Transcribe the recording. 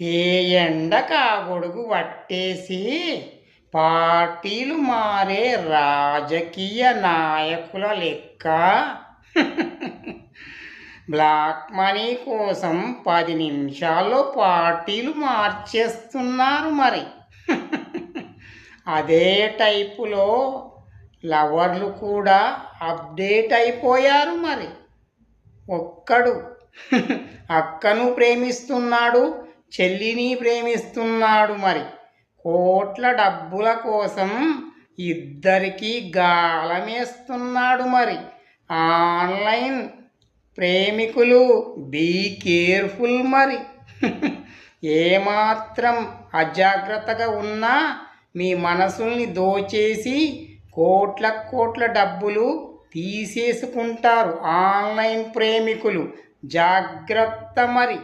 ఏ ఎండక ఆ గొడుగు పట్టేసి పార్టీలు మారే రాజకీయ నాయకుల లెక్క బ్లాక్ మనీ కోసం 10 నిమిషాల్లో పార్టీలు మార్చేస్తున్నారు మరి. అదే టైపులో లవర్లు కూడా అప్డేట్ అయిపోయారు మరి. ఒక్కడు అక్కను ప్రేమిస్తున్నాడు, చెల్లిని ప్రేమిస్తున్నాడు మరి. కోట్ల డబ్బుల కోసం ఇద్దరికీ గాలమేస్తున్నాడు మరి. ఆన్లైన్ ప్రేమికులు బీ కేర్ఫుల్ మరి. ఏమాత్రం అజాగ్రత్తగా ఉన్నా మీ మనసుల్ని దోచేసి కోట్ల డబ్బులు తీసేసుకుంటారు ఆన్లైన్ ప్రేమికులు. జాగ్రత్త మరి.